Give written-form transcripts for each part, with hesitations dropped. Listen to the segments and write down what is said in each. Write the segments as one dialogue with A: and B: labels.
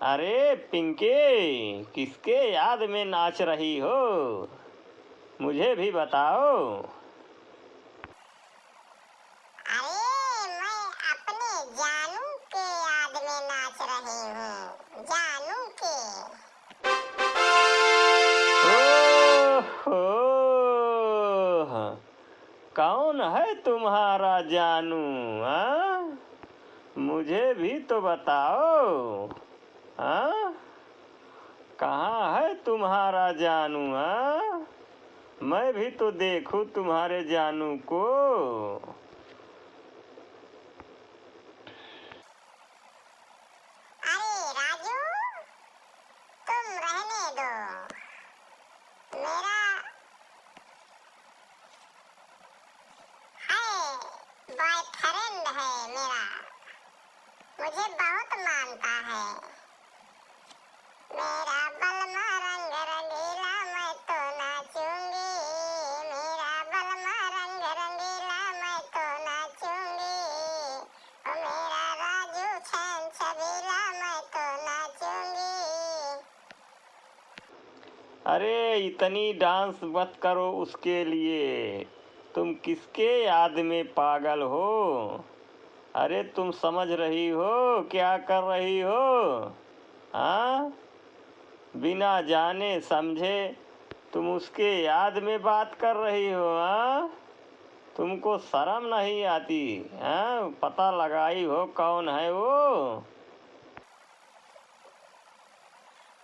A: अरे पिंकी, किसके याद में नाच रही हो? मुझे भी बताओ।
B: अरे मैं अपने जानू के याद में नाच रही हूँ। जानू के।
A: ओहो, कौन है तुम्हारा जानू? हाँ, मुझे भी तो बताओ। हाँ, कहाँ है तुम्हारा जानू? हाँ, मैं भी तो देखूं तुम्हारे जानू को।
B: अरे राजू, तुम रहने दो। मेरा है, बॉयफ्रेंड है मेरा। मुझे बहुत मानता है। मेरा बलमा रंग रंगीला, मैं तो नाचूंगी। मेरा बलमा रंग रंगीला, मैं तो नाचूंगी। ओ मेरा राजू छैन छबीला, मैं तो नाचूंगी।
A: अरे इतनी डांस मत करो उसके लिए। तुम किसके याद में पागल हो? अरे तुम समझ रही हो क्या कर रही हो? हाँ, बिना जाने समझे तुम उसके याद में बात कर रही हो। हाँ, तुमको शर्म नहीं आती? हाँ, पता लगाई हो कौन है वो?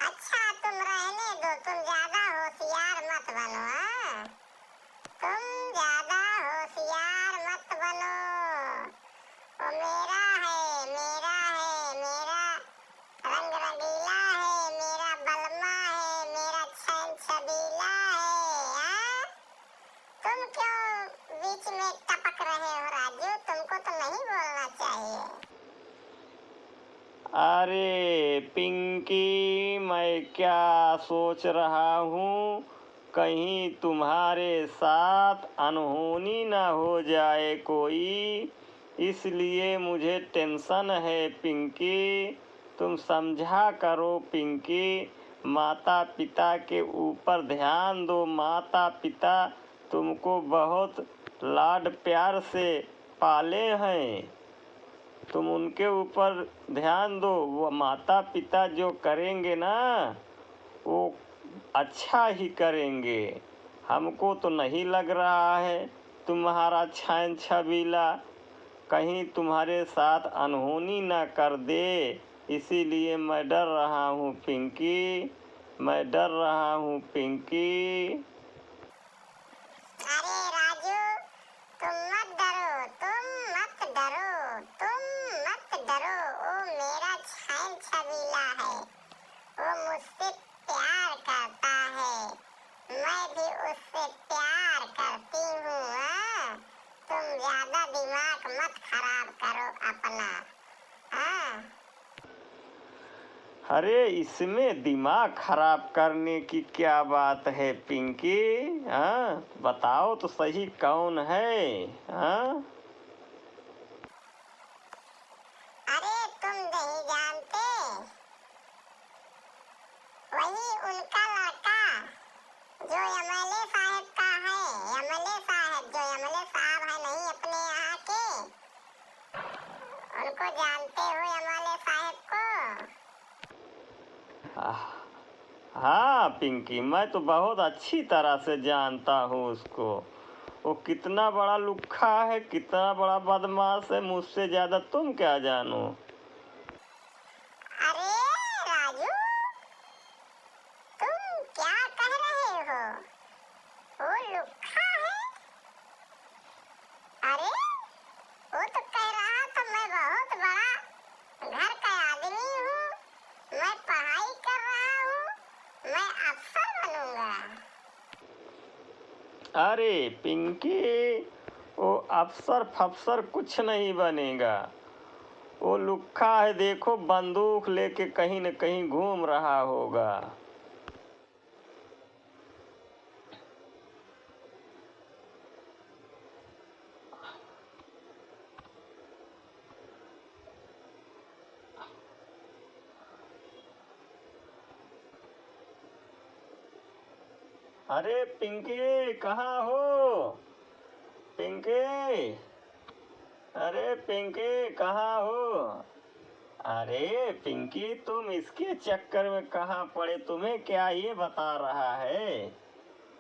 B: अच्छा तुम रहने दो, तुम ज्यादा होशियार मत बनो। हाँ, तुम ज्यादा होशियार मत बनो। वो मेरा है, मेरा है, मेरा रंग रंगीला है, मेरा बलमा है, मेरा छैन छबीला है। हाँ? तुम क्यों बीच में टपक रहे हो राजू? तुमको तो नहीं बोलना चाहिए।
A: अरे पिंकी, मैं क्या सोच रहा हूँ, कहीं तुम्हारे साथ अनहोनी ना हो जाए कोई, इसलिए मुझे टेंशन है पिंकी। तुम समझा करो पिंकी, माता पिता के ऊपर ध्यान दो। माता पिता तुमको बहुत लाड प्यार से पाले हैं, तुम उनके ऊपर ध्यान दो। वो माता पिता जो करेंगे ना, वो अच्छा ही करेंगे। हमको तो नहीं लग रहा है तुम्हारा छैन छबीला कहीं तुम्हारे साथ अनहोनी ना कर दे, इसीलिए मैं डर रहा हूँ पिंकी, मैं डर रहा हूँ पिंकी।
B: अरे राजू, तुम मत डरो, तुम मत डरो, तुम मत डरो। वो मेरा छैन छबीला है। वो मुझसे प्यार करता है, मैं भी उससे प्यार करती हूँ। हाँ? तुम ज्यादा दिमाग मत खराब करो अपना। हाँ?
A: अरे इसमें दिमाग खराब करने की क्या बात है पिंकी? हाँ, बताओ तो सही कौन है? हाँ,
B: अरे तुम नहीं जानते, वही उनका लड़का जो एमएलए साहब का है। एमएलए साहब, जो एमएलए साहब है नहीं अपने यहाँ के, उनको जानते हो एमएलए साहब को?
A: हाँ पिंकी, मैं तो बहुत अच्छी तरह से जानता हूँ उसको। वो कितना बड़ा लुक्खा है, कितना बड़ा बदमाश है, मुझसे ज़्यादा तुम क्या जानो?
B: अरे राजू, तुम क्या कह रहे हो? वो लुक्खा है? अरे वो तो कह रहा था मैं बहुत बड़ा घर का आदमी हूँ, मैं पढ़ाई कर रहा हूँ, मैं अफसर बनूंगा।
A: अरे पिंकी, वो अफसर फफसर कुछ नहीं बनेगा। वो लुक्खा है, देखो बंदूक लेके कहीं न कहीं घूम रहा होगा। अरे पिंकी कहाँ हो? पिंकी, अरे पिंकी कहाँ हो? अरे पिंकी, तुम इसके चक्कर में कहाँ पड़े? तुम्हें क्या ये बता रहा है?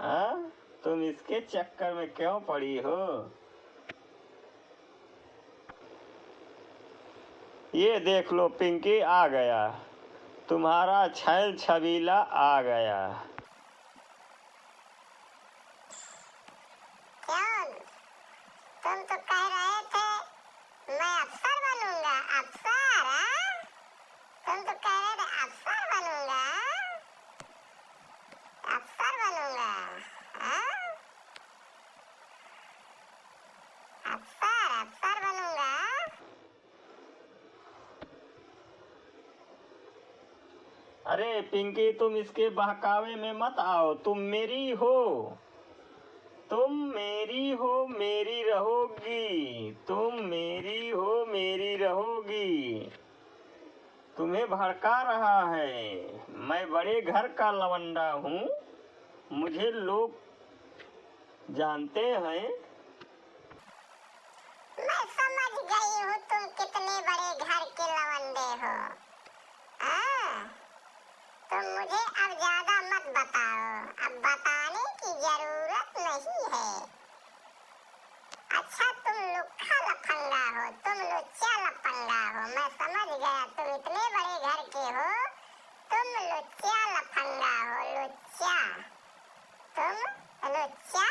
A: हाँ, तुम इसके चक्कर में क्यों पड़ी हो? ये देख लो पिंकी, आ गया तुम्हारा छैल छबीला, आ गया।
B: क्यों? तुम तो कह रहे थे मैं अफसर बनूंगा, अफसर, हाँ? तुम तो कह रहे थे अफसर बनूंगा, अफसर बनूंगा, हाँ? अफसर बनूंगा।
A: अरे पिंकी, तुम इसके बहकावे में मत आओ। तुम मेरी हो, तुम मेरी हो, मेरी रहोगी। तुम मेरी हो, मेरी रहोगी। तुम्हें भड़का रहा है। मैं बड़े घर का लवंडा हूँ, मुझे लोग जानते हैं।
B: मैं समझ गई हूँ तुम कितने बड़े घर के लवंडे हो। हाँ, तुम मुझे अब ज्यादा मत बताओ, अब बताने की जरूरत नहीं है। अच्छा, तुम लुक्खा लफंगा हो, तुम लुच्चा लफंगा हो। मैं समझ गया, तुम इतने बड़े घर के हो, तुम लुच्चा लफंगा हो, लुच्चा, तुम लुच्चा